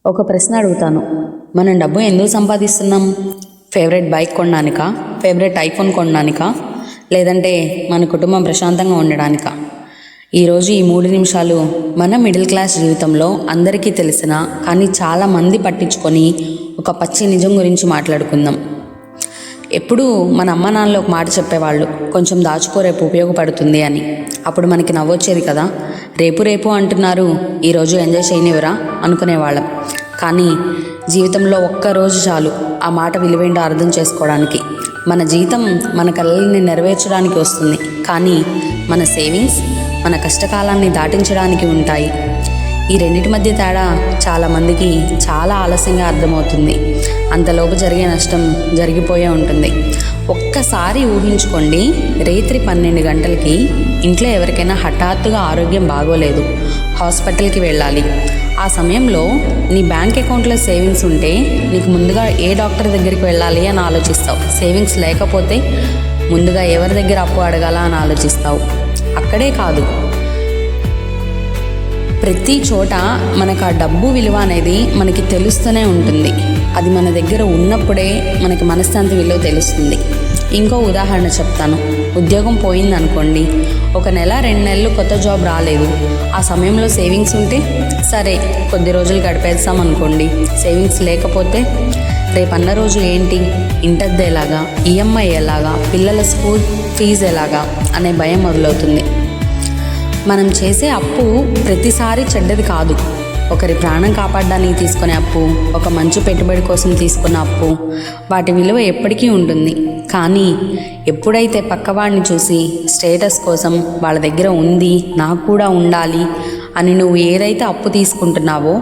ఒక ప్రశ్న అడుగుతాను. మనం డబ్బు ఎందుకు సంపాదిస్తున్నాం? ఫేవరెట్ బైక్ కొనడానికా? ఫేవరెట్ ఐఫోన్ కొనడానికా? లేదంటే మన కుటుంబం ప్రశాంతంగా ఉండడానికా? ఈరోజు ఈ 3 నిమిషాలు మన మిడిల్ క్లాస్ జీవితంలో అందరికీ తెలిసిన కానీ చాలామంది పట్టించుకొని ఒక పచ్చి నిజం గురించి మాట్లాడుకుందాం. ఎప్పుడు మన అమ్మ నాన్నలు ఒక మాట చెప్పేవాళ్ళు, కొంచెం దాచుకో రేపు ఉపయోగపడుతుంది అని. అప్పుడు మనకి నవ్వొచ్చేది కదా. రేపు రేపు అంటున్నారు, ఈరోజు ఎంజాయ్ చేయనివరా అనుకునేవాళ్ళం. కానీ జీవితంలో ఒక్కరోజు చాలు ఆ మాట విలువేంటో అర్థం చేసుకోవడానికి. మన జీతం మన కలల్ని నెరవేర్చడానికి వస్తుంది, కానీ మన సేవింగ్స్ మన కష్టకాలాన్ని దాటించడానికి ఉంటాయి. ఈ రెండింటి మధ్య తేడా చాలామందికి చాలా ఆలస్యంగా అర్థమవుతుంది. అంతలోపు జరిగే నష్టం జరిగిపోయే ఉంటుంది. ఒక్కసారి ఊహించుకోండి, రాత్రి 12 గంటలకి ఇంట్లో ఎవరికైనా హఠాత్తుగా ఆరోగ్యం బాగోలేదు, హాస్పిటల్కి వెళ్ళాలి. ఆ సమయంలో నీ బ్యాంక్ అకౌంట్లో సేవింగ్స్ ఉంటే నీకు ముందుగా ఏ డాక్టర్ దగ్గరికి వెళ్ళాలి అని ఆలోచిస్తావు. సేవింగ్స్ లేకపోతే ముందుగా ఎవరి దగ్గర అప్పు అడగాల అని ఆలోచిస్తావు. అక్కడే కాదు, ప్రతి చోట మనకు ఆ డబ్బు విలువ అనేది మనకి తెలుస్తూనే ఉంటుంది. అది మన దగ్గర ఉన్నప్పుడే మనకి మనశ్శాంతి విలువ తెలుస్తుంది. ఇంకో ఉదాహరణ చెప్తాను. ఉద్యోగం పోయింది అనుకోండి, 1 నెల 2 నెలలు కొత్త జాబ్ రాలేదు. ఆ సమయంలో సేవింగ్స్ ఉంటే సరే కొద్ది రోజులు గడిపేస్తాం అనుకోండి. సేవింగ్స్ లేకపోతే రేపన్న రోజు ఏంటి, ఇంటద్దు ఎలాగా, ఈఎంఐ ఎలాగా, పిల్లల స్కూల్ ఫీజు ఎలాగా అనే భయం మొదలవుతుంది. మనం చేసే అప్పు ప్రతిసారి చెడ్డది కాదు. ఒకరి ప్రాణం కాపాడడానికి తీసుకునే అప్పు, ఒక మంచి పెట్టుబడి కోసం తీసుకున్న అప్పు, వాటి విలువ ఎప్పటికీ ఉంటుంది. కానీ ఎప్పుడైతే పక్కవాడిని చూసి స్టేటస్ కోసం వాళ్ళ దగ్గర ఉంది నాకు కూడా ఉండాలి అని నువ్వు ఏదైతే అప్పు తీసుకుంటున్నావో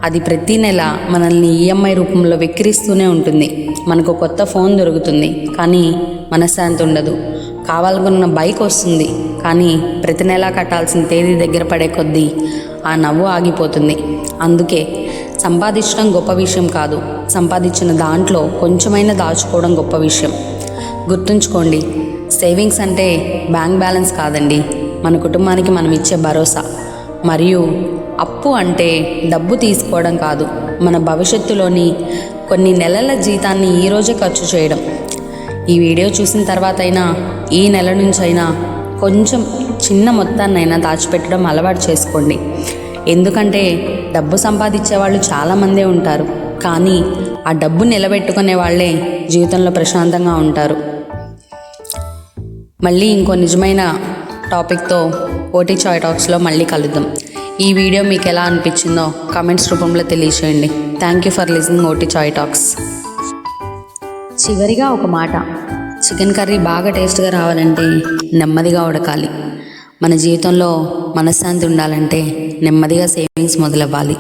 అది ప్రతి నెల మనల్ని ఈఎంఐ రూపంలో వెక్కిరిస్తూనే ఉంటుంది. మనకు కొత్త ఫోన్ దొరుకుతుంది, కానీ మనశ్శాంతి ఉండదు. కావాలనుకున్న బైక్ వస్తుంది, కానీ ప్రతి నెల కట్టాల్సిన తేదీ దగ్గర పడే కొద్దీ ఆ నవ్వు ఆగిపోతుంది. అందుకే సంపాదించడం గొప్ప విషయం కాదు, సంపాదించిన దాంట్లో కొంచెమైనా దాచుకోవడం గొప్ప విషయం. గుర్తుంచుకోండి, సేవింగ్స్ అంటే బ్యాంక్ బ్యాలెన్స్ కాదండి, మన కుటుంబానికి మనం ఇచ్చే భరోసా. మరియు అప్పు అంటే డబ్బు తీసుకోవడం కాదు, మన భవిష్యత్తులోని కొన్ని నెలల జీతాన్ని ఈరోజే ఖర్చు చేయడం. ఈ వీడియో చూసిన తర్వాత అయినా ఈ నెల నుంచి అయినా కొంచెం చిన్న మొత్తాన్నైనా దాచిపెట్టడం అలవాటు చేసుకోండి. ఎందుకంటే డబ్బు సంపాదించే వాళ్ళు చాలామందే ఉంటారు, కానీ ఆ డబ్బు నిలబెట్టుకునే వాళ్ళే జీవితంలో ప్రశాంతంగా ఉంటారు. మళ్ళీ ఇంకో నిజమైన టాపిక్తో ఓటీ చాయ్ టాక్స్లో మళ్ళీ కలుద్దాం. ఈ వీడియో మీకు ఎలా అనిపించిందో కామెంట్స్ రూపంలో తెలియచేయండి. Thank you for listening OT chai talks. చివరిగా ఒక మాట, చికెన్ కర్రీ బాగా టేస్ట్గా రావాలంటే నెమ్మదిగా ఉడకాలి. మన జీవితంలో మనశ్శాంతి ఉండాలంటే నెమ్మదిగా సేవింగ్స్ మొదలవ్వాలి.